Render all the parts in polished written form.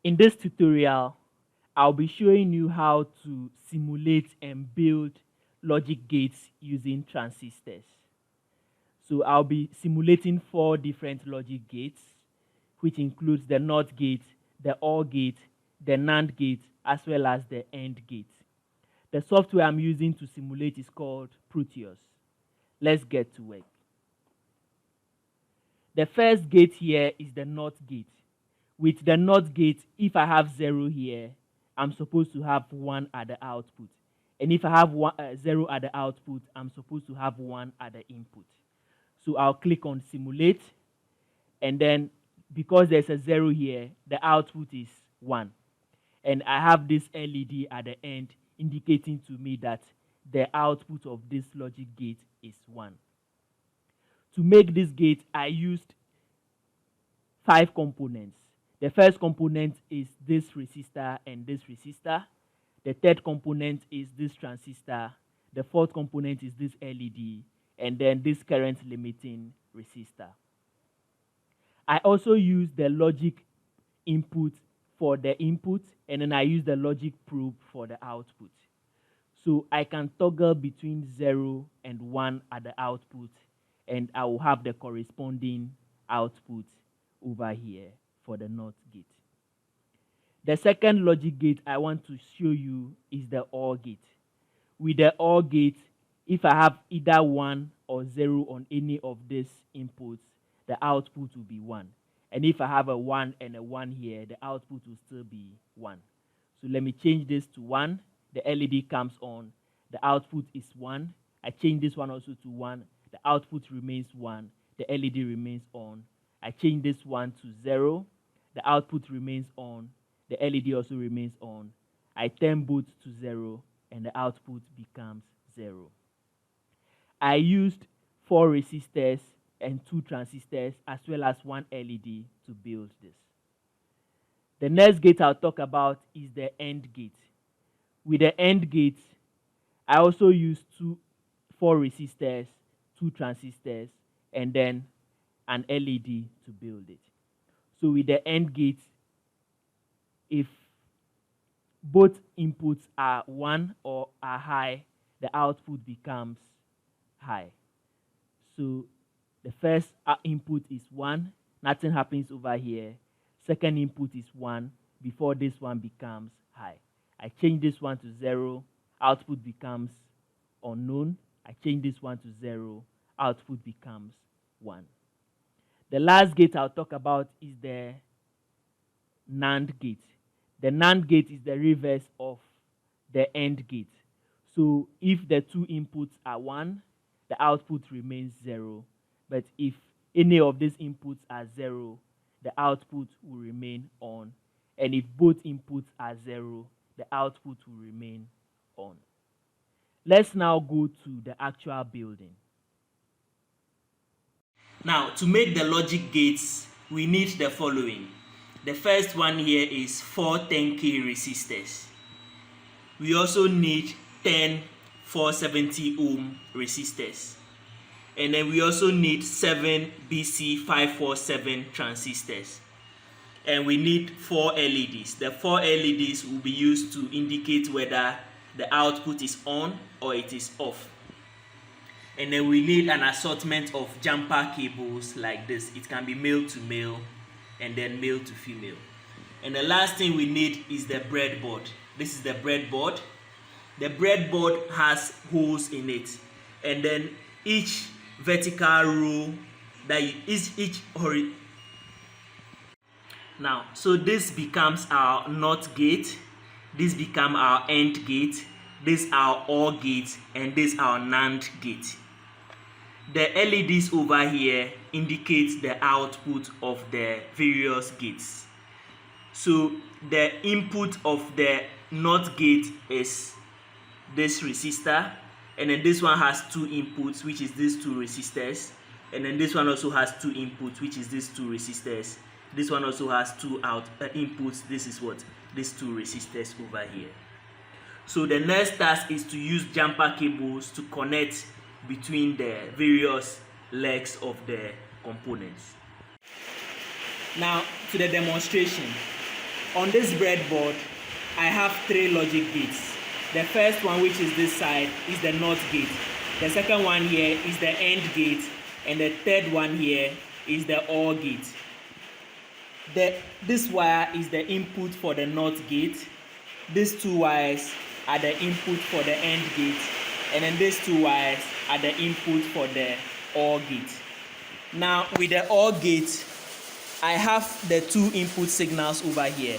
In this tutorial, I'll be showing you how to simulate and build logic gates using transistors. So I'll be simulating 4 different logic gates, which includes the NOT gate, the OR gate, the NAND gate, as well as the AND gate. The software I'm using to simulate is called Proteus. Let's get to work. The first gate here is the NOT gate. With the NOT gate, if I have 0 here, I'm supposed to have 1 at the output. And if I have 0 at the output, I'm supposed to have 1 at the input. So I'll click on Simulate. And then because there's a 0 here, the output is 1. And I have this LED at the end indicating to me that the output of this logic gate is 1. To make this gate, I used 5 components. The first component is this resistor and this resistor. The third component is this transistor. The fourth component is this LED. And then this current limiting resistor. I also use the logic input for the input, and then I use the logic probe for the output. So I can toggle between 0 and 1 at the output, and I will have the corresponding output over here for the NOT gate. The second logic gate I want to show you is the OR gate. With the OR gate, if I have either 1 or 0 on any of these inputs, the output will be 1. And if I have a 1 and a 1 here, the output will still be 1. So let me change this to 1. The LED comes on. The output is 1. I change this one also to 1. The output remains 1. The LED remains on. I change this one to 0. The output remains on. The LED also remains on. I turn both to 0, and the output becomes 0. I used 4 resistors and 2 transistors as well as 1 LED to build this. The next gate I'll talk about is the AND gate. With the AND gate, I also used 4 resistors, 2 transistors, and then an LED to build it. So with the AND gate, if both inputs are 1 or are high, the output becomes high. So the first input is 1, nothing happens over here. Second input is 1 before this one becomes high. I change this one to 0, output becomes unknown. I change this one to 0, output becomes 1. The last gate I'll talk about is the NAND gate. The NAND gate is the reverse of the AND gate. So if the 2 inputs are 1, the output remains 0. But if any of these inputs are 0, the output will remain on. And if both inputs are 0, the output will remain on. Let's now go to the actual building. Now, to make the logic gates, we need the following. The first one here is 4 10K resistors. We also need 10 470 ohm resistors. And then we also need 7 BC547 transistors. And we need 4 LEDs. The 4 LEDs will be used to indicate whether the output is on or it is off. And then we need an assortment of jumper cables like this. It can be male to male and then male to female. And the last thing we need is the breadboard. This is the breadboard. The breadboard has holes in it. And then each vertical row that is each horizontal. Now, so this becomes our NOT gate, this becomes our AND gate, this our OR gate, and this our NAND gate. The LEDs over here indicate the output of the various gates. So the input of the NOT gate is this resistor, and then this one has 2 inputs, which is these 2 resistors, and then this one also has 2 inputs, which is these 2 resistors. This one also has 2 inputs. This is what? These 2 resistors over here. So the next task is to use jumper cables to connect between the various legs of the components. Now to the demonstration. On this breadboard, I have 3 logic gates. The first one, which is this side, is the NOT gate. The second one here is the AND gate, and the third one here is the OR gate. This wire is the input for the NOT gate. These 2 wires are the input for the AND gate, and then these 2 wires are the input for the OR gate. Now with the OR gate, I have the 2 input signals over here.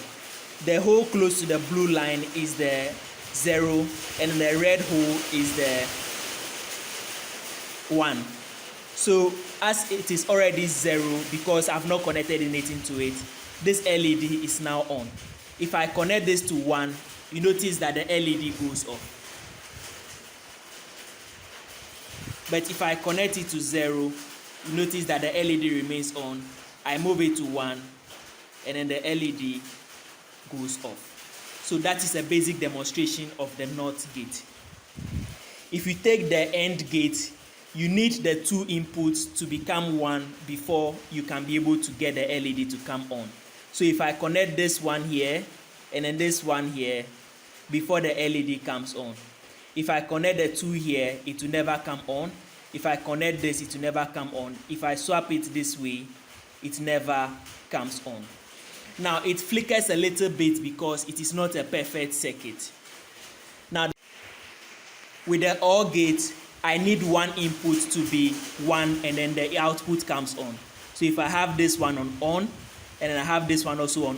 The hole close to the blue line is the 0, and the red hole is the 1. So as it is already 0, because I've not connected anything to it, this LED is now on. If I connect this to 1, you notice that the LED goes off. But if I connect it to 0, you notice that the LED remains on. I move it to 1, and then the LED goes off. So that is a basic demonstration of the NOT gate. If you take the AND gate, you need the 2 inputs to become 1 before you can be able to get the LED to come on. So if I connect this one here and then this one here, before the LED comes on. If I connect the 2 here, it will never come on. If I connect this, it will never come on. If I swap it this way, it never comes on. Now it flickers a little bit because it is not a perfect circuit. Now with the OR gate, I need one input to be 1, and then the output comes on. So if I have this one on, and then I have this one also on,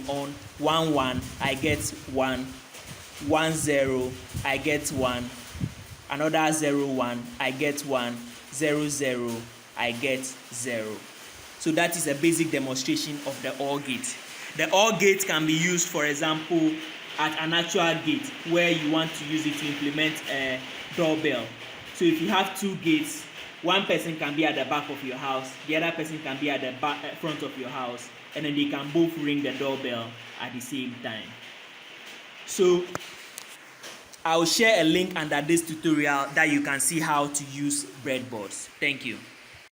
1 1, I get 1, 1 0, I get 1, another 0 1, I get 1, 0 0, I get 0. So that is a basic demonstration of the OR gate. The OR gate can be used, for example, at an actual gate where you want to use it to implement a doorbell. So if you have 2 gates, one person can be at the back of your house, the other person can be at the front of your house, and then they can both ring the doorbell at the same time. So I'll share a link under this tutorial that you can see how to use breadboards. Thank you.